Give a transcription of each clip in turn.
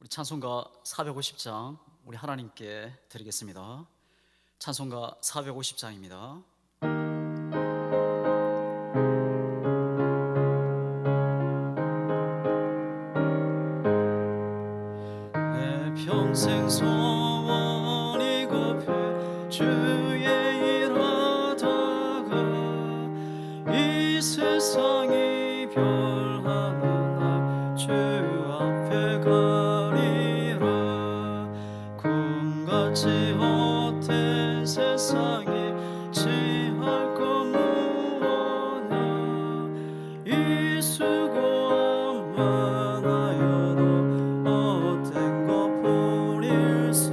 우리 찬송가 450장 우리 하나님께 드리겠습니다. 찬송가 450장입니다. 내 평생 소원이 곱해 주의 일하다가 이 세상이 별하는 날 주 앞에 가리라. 꿈같이 헛된 세상에 취할 것 무엇냐. 이 수고만 하여도 헛된 것 뿐일세.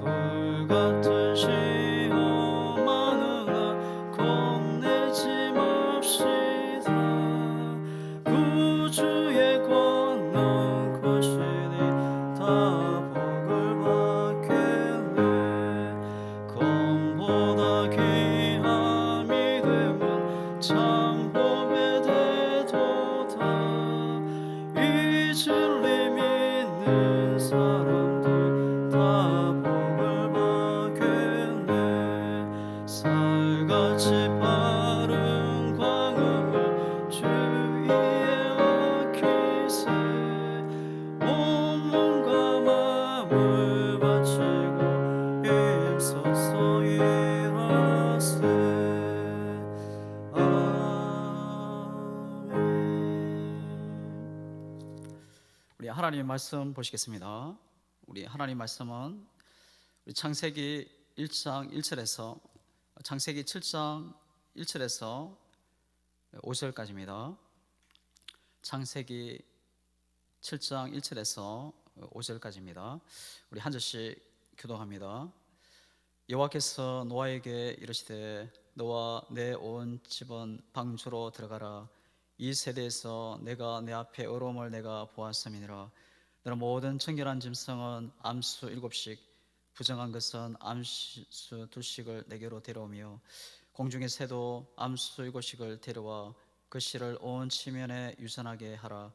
불같은 시험 많으나 겁내지 맙시다. 구주의 권능 크시니 다 복을 받겠네. 검보다 귀한 믿음은 참 복의 대도다. 이 진리 믿는 사람들 다 복을 받겠네. 살같이 바른 광음을 주 위에 아끼세. 온 몸과 마음을 바치고 힘써서 일하세. 아멘. 우리 하나님의 말씀 보시겠습니다. 우리 하나님 말씀은 우리 창세기 1장 1절에서 창세기 7장 1절에서 5절까지입니다. 창세기 7장 1절에서 5절까지입니다. 우리 한 절씩 교독합니다. 여호와께서 노아에게 이르시되 너와 내 온 집은 방주로 들어가라. 이 세대에서 내가 내 앞에 어려움을 내가 보았음이니라. 너는 모든 정결한 짐승은 암수 7씩 부정한 것은 암수 2씩을 내게로 데려오며 공중의 새도 암수 7씩을 데려와 그 씨를 온 지면에 유전하게 하라.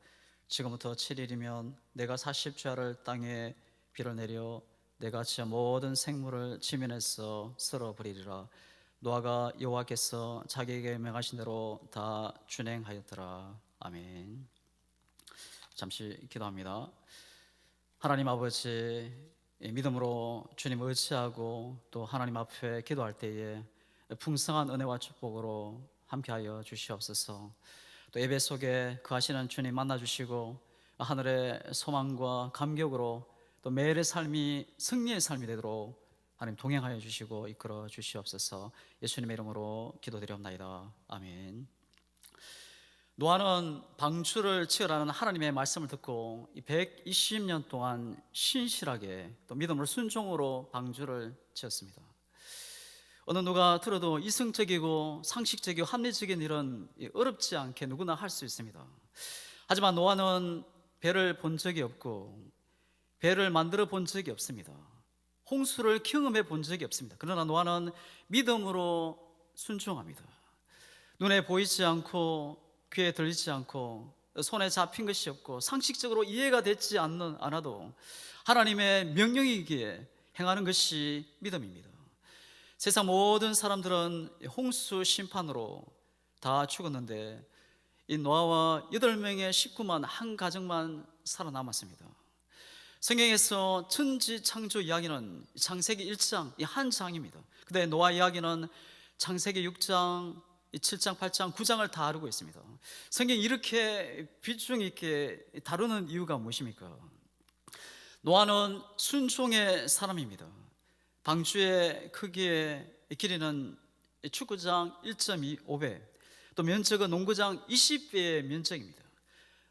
지금부터 7일이면 내가 40주야를 땅에 비를 내려 내가 지은 모든 생물을 지면에서 쓸어버리리라. 노아가 여호와께서 자기에게 명하신 대로 다 준행하였더라. 아멘. 잠시 기도합니다. 하나님 아버지, 믿음으로 주님 의지하고 또 하나님 앞에 기도할 때에 풍성한 은혜와 축복으로 함께하여 주시옵소서. 또 예배 속에 거하시는 주님 만나주시고 하늘의 소망과 감격으로 또 매일의 삶이 승리의 삶이 되도록 하나님 동행하여 주시고 이끌어 주시옵소서. 예수님의 이름으로 기도드리옵나이다. 아멘. 노아는 방주를 지으라는 하나님의 말씀을 듣고 120년 동안 신실하게 또 믿음으로 순종으로 방주를 지었습니다. 어느 누가 들어도 이성적이고 상식적이고 합리적인 일은 어렵지 않게 누구나 할 수 있습니다. 하지만 노아는 배를 본 적이 없고 배를 만들어 본 적이 없습니다. 홍수를 경험해 본 적이 없습니다. 그러나 노아는 믿음으로 순종합니다. 눈에 보이지 않고 귀에 들리지 않고 손에 잡힌 것이 없고 상식적으로 이해가 되지 않아도 하나님의 명령이기에 행하는 것이 믿음입니다. 세상 모든 사람들은 홍수 심판으로 다 죽었는데 이 노아와 8명의 식구만 한 가정만 살아남았습니다. 성경에서 천지 창조 이야기는 창세기 1장 이 한 장입니다. 근데 노아 이야기는 창세기 6장, 7장, 8장, 9장을 다 다루고 있습니다. 성경이 이렇게 비중 있게 다루는 이유가 무엇입니까? 노아는 순종의 사람입니다. 방주의 크기의 길이는 축구장 1.25배, 또 면적은 농구장 20배의 면적입니다.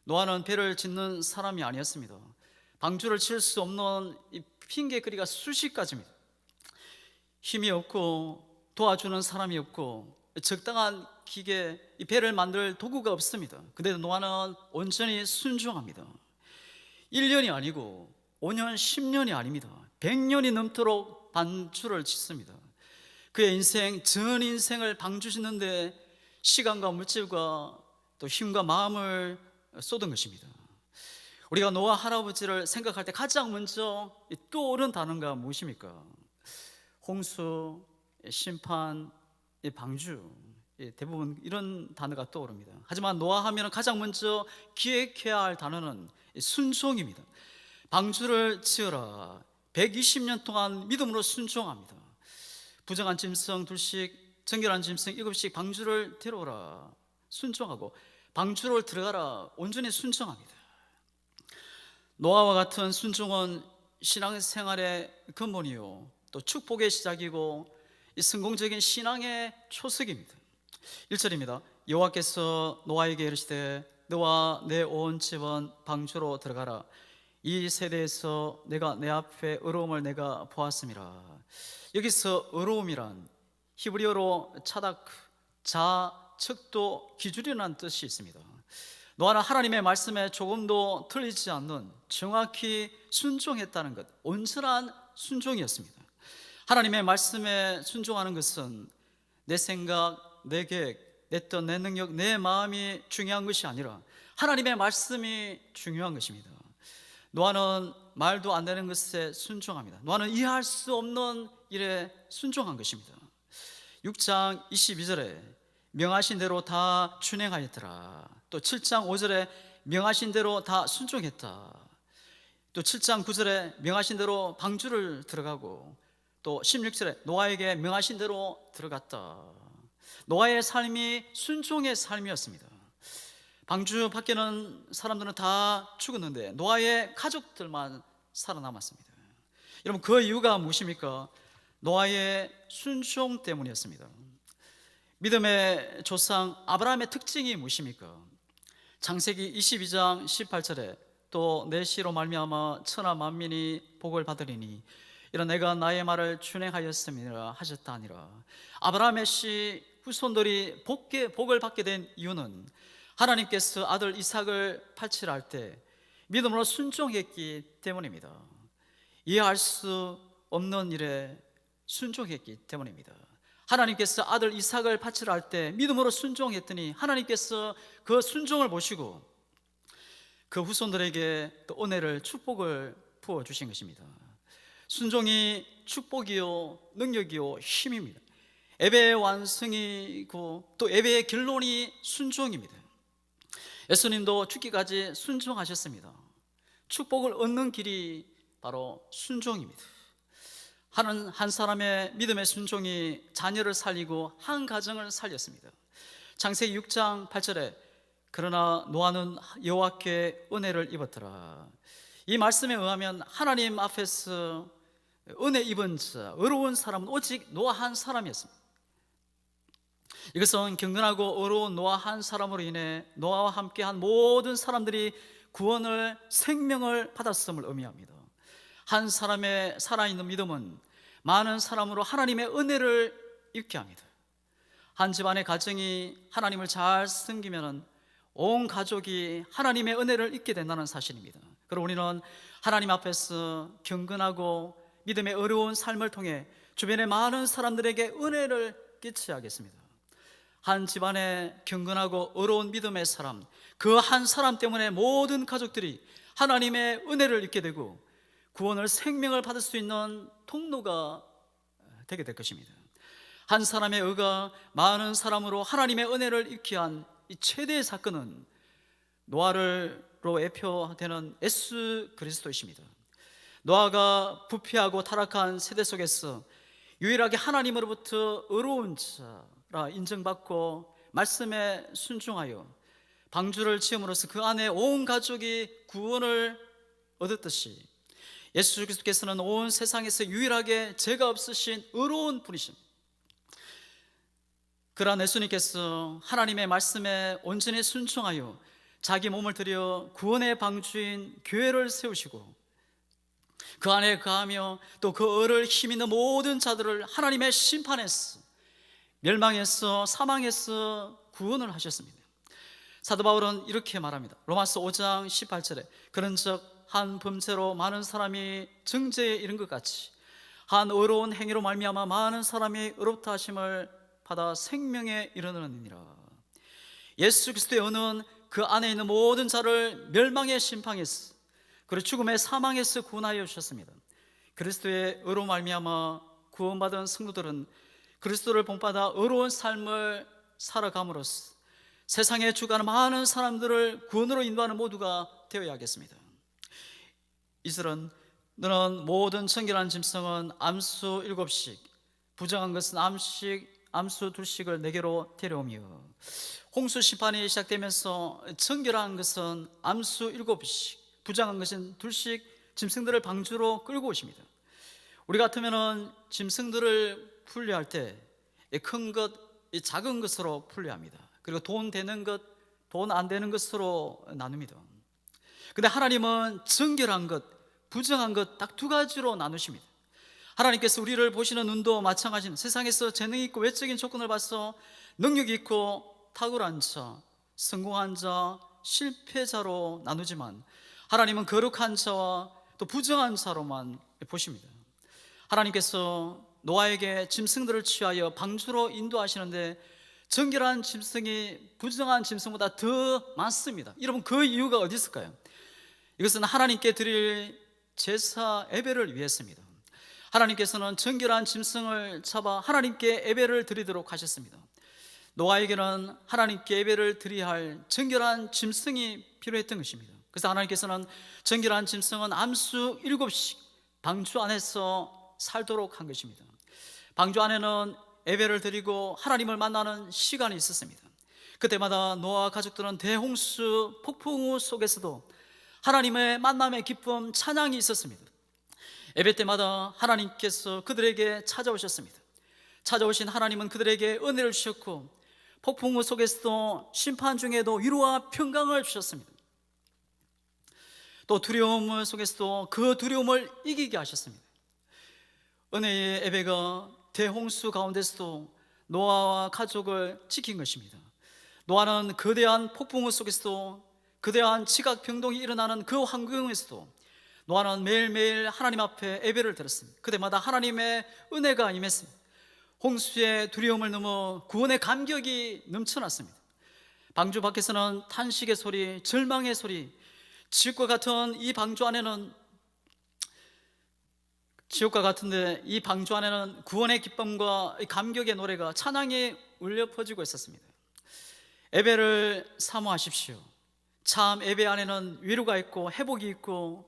노아는 배를 짓는 사람이 아니었습니다. 방주를 칠 수 없는 핑계거리가 수십 가지입니다. 힘이 없고 도와주는 사람이 없고 적당한 기계, 이 배를 만들 도구가 없습니다. 그런데 노아는 온전히 순종합니다. 1년이 아니고 5년, 10년이 아닙니다. 100년이 넘도록 방주를 짓습니다. 그의 인생, 전 인생을 방주 짓는데 시간과 물질과 또 힘과 마음을 쏟은 것입니다. 우리가 노아 할아버지를 생각할 때 가장 먼저 떠오르는 단어가 무엇입니까? 홍수, 심판, 방주, 대부분 이런 단어가 떠오릅니다. 하지만 노아 하면 가장 먼저 기억해야 할 단어는 순종입니다. 방주를 지어라. 120년 동안 믿음으로 순종합니다. 부정한 짐승 둘씩, 정결한 짐승 7씩 방주를 데려오라. 순종하고 방주로 들어가라. 온전히 순종합니다. 노아와 같은 순종은 신앙생활의 근본이요, 또 축복의 시작이고 이 성공적인 신앙의 초석입니다. 1절입니다. 여호와께서 노아에게 이르시되 너와 내 온 집은 방주로 들어가라. 이 세대에서 내가 내 앞에 의로움을 내가 보았음이라. 여기서 의로움이란 히브리어로 차다크, 척도, 기준이라는 뜻이 있습니다. 노아는 하나님의 말씀에 조금도 틀리지 않는 정확히 순종했다는 것, 온전한 순종이었습니다. 하나님의 말씀에 순종하는 것은 내 생각, 내 계획, 내 뜻, 내 능력, 내 마음이 중요한 것이 아니라 하나님의 말씀이 중요한 것입니다. 노아는 말도 안 되는 것에 순종합니다. 노아는 이해할 수 없는 일에 순종한 것입니다. 6장 22절에 명하신 대로 다 준행하였더라. 또 7장 5절에 명하신 대로 다 순종했다. 또 7장 9절에 명하신 대로 방주를 들어가고, 또 16절에 노아에게 명하신 대로 들어갔다. 노아의 삶이 순종의 삶이었습니다. 방주 밖에는 사람들은 다 죽었는데 노아의 가족들만 살아남았습니다. 여러분, 그 이유가 무엇입니까? 노아의 순종 때문이었습니다. 믿음의 조상 아브라함의 특징이 무엇입니까? 창세기 22장 18절에 또 내 씨로 말미암아 천하 만민이 복을 받으리니 이런 내가 나의 말을 준행하였음이라 하셨다 하니라. 아브라함의 씨 후손들이 복을 받게 된 이유는 하나님께서 아들 이삭을 발치할 때 믿음으로 순종했기 때문입니다. 이해할 수 없는 일에 순종했기 때문입니다. 하나님께서 아들 이삭을 바치할 때 믿음으로 순종했더니 하나님께서 그 순종을 보시고 그 후손들에게 또 은혜를, 축복을 부어주신 것입니다. 순종이 축복이요, 능력이요, 힘입니다. 예배의 완성이고 또 예배의 결론이 순종입니다. 예수님도 죽기까지 순종하셨습니다. 축복을 얻는 길이 바로 순종입니다. 한 사람의 믿음의 순종이 자녀를 살리고 한 가정을 살렸습니다. 창세기 6장 8절에 그러나 노아는 여호와께 은혜를 입었더라. 이 말씀에 의하면 하나님 앞에서 은혜 입은 자, 의로운 사람은 오직 노아 한 사람이었습니다. 이것은 경건하고 의로운 노아 한 사람으로 인해 노아와 함께한 모든 사람들이 구원을, 생명을 받았음을 의미합니다. 한 사람의 살아있는 믿음은 많은 사람으로 하나님의 은혜를 입게 합니다. 한 집안의 가정이 하나님을 잘 섬기면 온 가족이 하나님의 은혜를 입게 된다는 사실입니다. 그리고 우리는 하나님 앞에서 경건하고 믿음의 어려운 삶을 통해 주변의 많은 사람들에게 은혜를 끼쳐야 하겠습니다. 한 집안의 경건하고 어려운 믿음의 사람, 그 한 사람 때문에 모든 가족들이 하나님의 은혜를 입게 되고 구원을, 생명을 받을 수 있는 통로가 되게 될 것입니다. 한 사람의 의가 많은 사람으로 하나님의 은혜를 입게 한 이 최대의 사건은 노아로 예표되는 예수 그리스도이십니다. 노아가 부패하고 타락한 세대 속에서 유일하게 하나님으로부터 의로운 자라 인정받고 말씀에 순종하여 방주를 지음으로써 그 안에 온 가족이 구원을 얻었듯이 예수 그리스도께서는 온 세상에서 유일하게 죄가 없으신 의로운 분이십니다. 그러한 예수님께서 하나님의 말씀에 온전히 순종하여 자기 몸을 들여 구원의 방주인 교회를 세우시고 그 안에 거하며 또 그 을을 힘있는 모든 자들을 하나님의 심판에서, 멸망에서, 사망에서 구원을 하셨습니다. 사도 바울은 이렇게 말합니다. 로마서 5장 18절에 그런즉 한 범죄로 많은 사람이 정죄에 이른 것 같이 한 의로운 행위로 말미암아 많은 사람이 의롭다 하심을 받아 생명에 이르느니라. 예수 그리스도의 은은 그 안에 있는 모든 자를 멸망의 심판에서 그리고 죽음의 사망에서 구원하여 주셨습니다. 그리스도의 의로 말미암아 구원받은 성도들은 그리스도를 본받아 의로운 삶을 살아감으로써 세상에 죽어가는 많은 사람들을 구원으로 인도하는 모두가 되어야겠습니다. 이슬은 너는 모든 정결한 짐승은 암수 7씩, 부정한 것은 암수 2씩을 내게로 데려오며, 홍수 심판이 시작되면서 정결한 것은 암수 7씩, 부정한 것은 2씩 짐승들을 방주로 끌고 오십니다. 우리 같으면은 짐승들을 분리할 때 큰 것, 작은 것으로 분리합니다. 그리고 돈 되는 것, 돈 안 되는 것으로 나눕니다. 근데 하나님은 정결한 것, 부정한 것 딱 2가지로 나누십니다. 하나님께서 우리를 보시는 눈도 마찬가지는 세상에서 재능 있고 외적인 조건을 봐서 능력이 있고 탁월한 자, 성공한 자, 실패자로 나누지만 하나님은 거룩한 자와 또 부정한 자로만 보십니다. 하나님께서 노아에게 짐승들을 취하여 방주로 인도하시는데 정결한 짐승이 부정한 짐승보다 더 많습니다. 여러분, 그 이유가 어디 있을까요? 이것은 하나님께 드릴 제사 예배를 위해서입니다. 하나님께서는 정결한 짐승을 잡아 하나님께 예배를 드리도록 하셨습니다. 노아에게는 하나님께 예배를 드려야 할 정결한 짐승이 필요했던 것입니다. 그래서 하나님께서는 정결한 짐승은 암수 7씩 방주 안에서 살도록 한 것입니다. 방주 안에는 예배를 드리고 하나님을 만나는 시간이 있었습니다. 그때마다 노아 가족들은 대홍수 폭풍우 속에서도 하나님의 만남의 기쁨, 찬양이 있었습니다. 예배 때마다 하나님께서 그들에게 찾아오셨습니다. 찾아오신 하나님은 그들에게 은혜를 주셨고 폭풍우 속에서도 심판 중에도 위로와 평강을 주셨습니다. 또 두려움 속에서도 그 두려움을 이기게 하셨습니다. 은혜의 예배가 대홍수 가운데서도 노아와 가족을 지킨 것입니다. 노아는 거대한 폭풍우 속에서도, 거대한 지각병동이 일어나는 그 환경에서도 노아는 매일매일 하나님 앞에 예배를 드렸습니다. 그때마다 하나님의 은혜가 임했습니다. 홍수의 두려움을 넘어 구원의 감격이 넘쳐났습니다. 방주 밖에서는 탄식의 소리, 절망의 소리, 지옥과 같은 이 방주 안에는 지옥과 같은데 이 방주 안에는 구원의 기쁨과 감격의 노래가, 찬양이 울려 퍼지고 있었습니다. 예배를 사모하십시오. 참 예배 안에는 위로가 있고 회복이 있고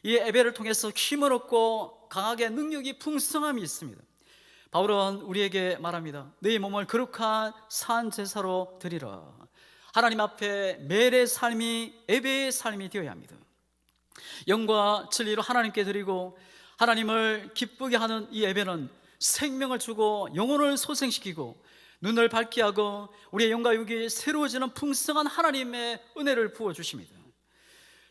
이 예배를 통해서 힘을 얻고 강하게 능력이 풍성함이 있습니다. 바울은 우리에게 말합니다. 너희 몸을 거룩한 산 제사로 드리라. 하나님 앞에 매일의 삶이 예배의 삶이 되어야 합니다. 영과 진리로 하나님께 드리고 하나님을 기쁘게 하는 이 예배는 생명을 주고 영혼을 소생시키고 눈을 밝게 하고 우리의 영과 육이 새로워지는 풍성한 하나님의 은혜를 부어주십니다.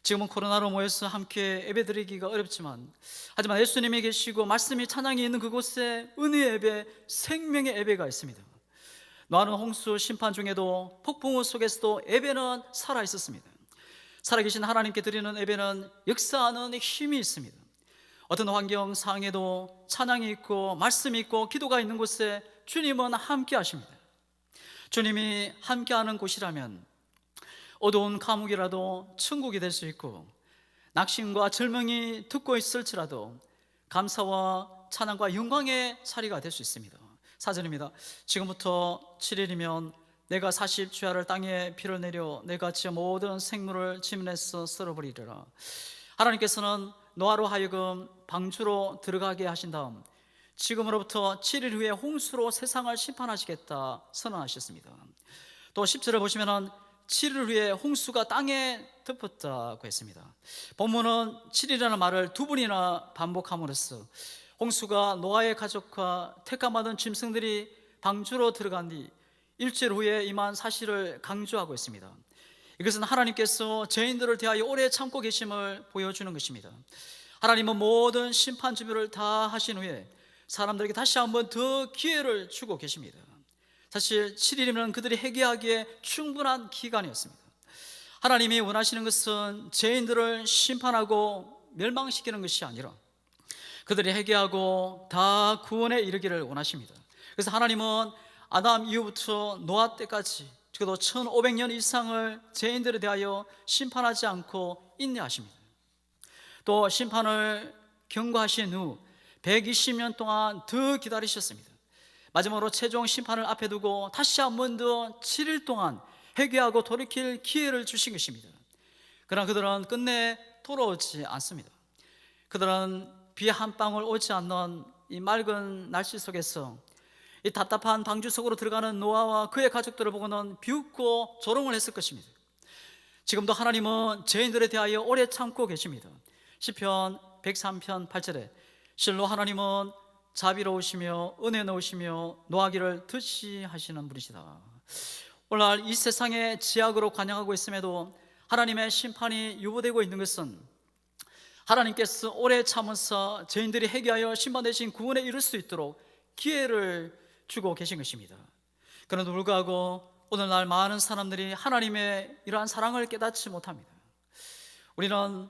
지금은 코로나로 모여서 함께 예배드리기가 어렵지만, 하지만 예수님이 계시고 말씀이 찬양이 있는 그곳에 은혜의 예배, 생명의 예배가 있습니다. 노아는 홍수 심판 중에도 폭풍우 속에서도 예배는 살아있었습니다. 살아계신 하나님께 드리는 예배는 역사하는 힘이 있습니다. 어떤 환경 상황에도 찬양이 있고 말씀이 있고 기도가 있는 곳에 주님은 함께 하십니다. 주님이 함께하는 곳이라면 어두운 감옥이라도 천국이 될 수 있고, 낙심과 절망이 듣고 있을지라도 감사와 찬양과 영광의 자리가 될 수 있습니다. 4절입니다. 지금부터 7일이면 내가 40주야를 땅에 피를 내려 내가 지어 모든 생물을 지면에서 썰어버리리라. 하나님께서는 노아로 하여금 방주로 들어가게 하신 다음 지금으로부터 7일 후에 홍수로 세상을 심판하시겠다 선언하셨습니다. 또 10절을 보시면 7일 후에 홍수가 땅에 덮었다고 했습니다. 본문은 7일이라는 말을 2번이나 반복함으로써 홍수가 노아의 가족과 택함받은 짐승들이 방주로 들어간 뒤 일주일 후에 임한 사실을 강조하고 있습니다. 이것은 하나님께서 죄인들을 대하여 오래 참고 계심을 보여주는 것입니다. 하나님은 모든 심판 준비를 다 하신 후에 사람들에게 다시 한번 더 기회를 주고 계십니다. 사실 7일이면 그들이 회개하기에 충분한 기간이었습니다. 하나님이 원하시는 것은 죄인들을 심판하고 멸망시키는 것이 아니라 그들이 회개하고 다 구원에 이르기를 원하십니다. 그래서 하나님은 아담 이후부터 노아 때까지 적어도 1500년 이상을 죄인들에 대하여 심판하지 않고 인내하십니다. 또 심판을 경고하신 후 120년 동안 더 기다리셨습니다. 마지막으로 최종 심판을 앞에 두고 다시 한 번 더 7일 동안 회개하고 돌이킬 기회를 주신 것입니다. 그러나 그들은 끝내 돌아오지 않습니다. 그들은 비 한 방울 오지 않는 이 맑은 날씨 속에서 이 답답한 방주 속으로 들어가는 노아와 그의 가족들을 보고는 비웃고 조롱을 했을 것입니다. 지금도 하나님은 죄인들에 대하여 오래 참고 계십니다. 시편 103편 8절에 실로 하나님은 자비로우시며 은혜 넣으시며 노하기를 드시 하시는 분이시다. 오늘날 이 세상의 지약으로 관영하고 있음에도 하나님의 심판이 유보되고 있는 것은 하나님께서 오래 참으사 죄인들이 회개하여 심판 대신 구원에 이를 수 있도록 기회를 주고 계신 것입니다. 그런데도 불구하고 오늘날 많은 사람들이 하나님의 이러한 사랑을 깨닫지 못합니다. 우리는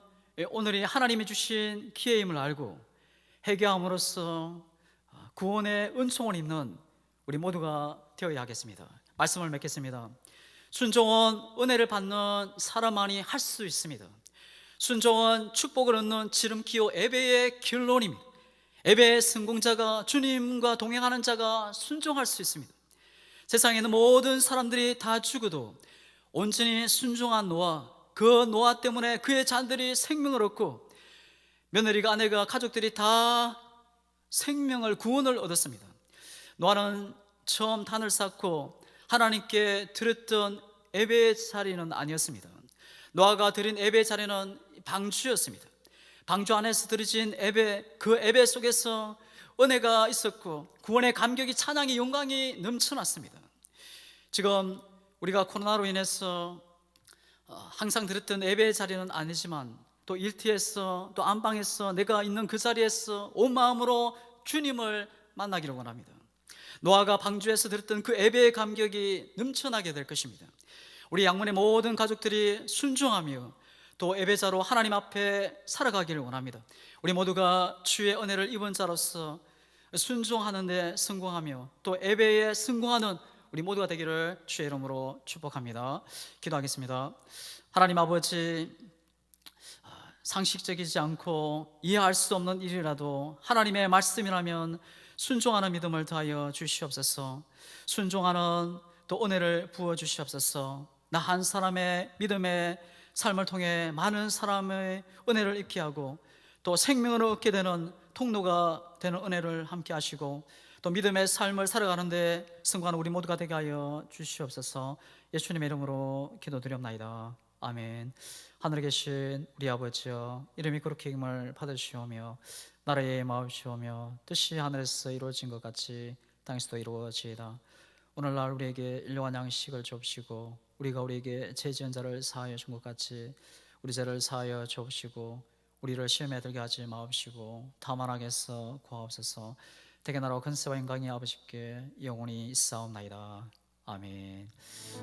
오늘이 하나님이 주신 기회임을 알고 회개함으로써 구원의 은총을 입는 우리 모두가 되어야 하겠습니다. 말씀을 맺겠습니다. 순종은 은혜를 받는 사람만이 할 수 있습니다. 순종은 축복을 얻는 지름기요 예배의 결론입니다. 예배의 성공자가, 주님과 동행하는 자가 순종할 수 있습니다. 세상에 있는 모든 사람들이 다 죽어도 온전히 순종한 노아, 그 노아 때문에 그의 자녀들이 생명을 얻고 며느리가, 아내가, 가족들이 다 생명을, 구원을 얻었습니다. 노아는 처음 단을 쌓고 하나님께 드렸던 예배의 자리는 아니었습니다. 노아가 드린 예배의 자리는 방주였습니다. 방주 안에서 드려진 예배, 그 예배 속에서 은혜가 있었고 구원의 감격이, 찬양이, 영광이 넘쳐났습니다. 지금 우리가 코로나로 인해서 항상 드렸던 예배의 자리는 아니지만 또 일터에서, 또 안방에서, 내가 있는 그 자리에서 온 마음으로 주님을 만나기를 원합니다. 노아가 방주에서 드렸던 그 예배의 감격이 넘쳐나게 될 것입니다. 우리 양문의 모든 가족들이 순종하며 또 예배자로 하나님 앞에 살아가기를 원합니다. 우리 모두가 주의 은혜를 입은 자로서 순종하는 데 성공하며 또 예배에 성공하는 우리 모두가 되기를 주의 이름으로 축복합니다. 기도하겠습니다. 하나님 아버지, 상식적이지 않고 이해할 수 없는 일이라도 하나님의 말씀이라면 순종하는 믿음을 더하여 주시옵소서. 순종하는 또 은혜를 부어 주시옵소서. 나 한 사람의 믿음의 삶을 통해 많은 사람의 은혜를 입게 하고 또 생명을 얻게 되는 통로가 되는 은혜를 함께 하시고 또 믿음의 삶을 살아가는데 성공하는 우리 모두가 되게 하여 주시옵소서. 예수님의 이름으로 기도드리옵나이다. 아멘. 하늘에 계신 우리 아버지여, 이름이 그렇게 힘을 받으시오며 나라의 마음이오며 뜻이 하늘에서 이루어진 것 같이 땅에서도 이루어지이다. 오늘날 우리에게 일용할 양식을 주옵시고 우리가 우리에게 죄 지은 자를 사하여 준 것 같이 우리 죄를 사하여 주옵시고 우리를 시험에 들게 하지 마옵시고 다만 악에서 구하옵소서. 대개 나라와 권세와 영광이 아버지께 영원히 있사옵나이다. 아멘.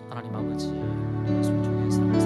하나님 아버지, 우리가 순종의 삶을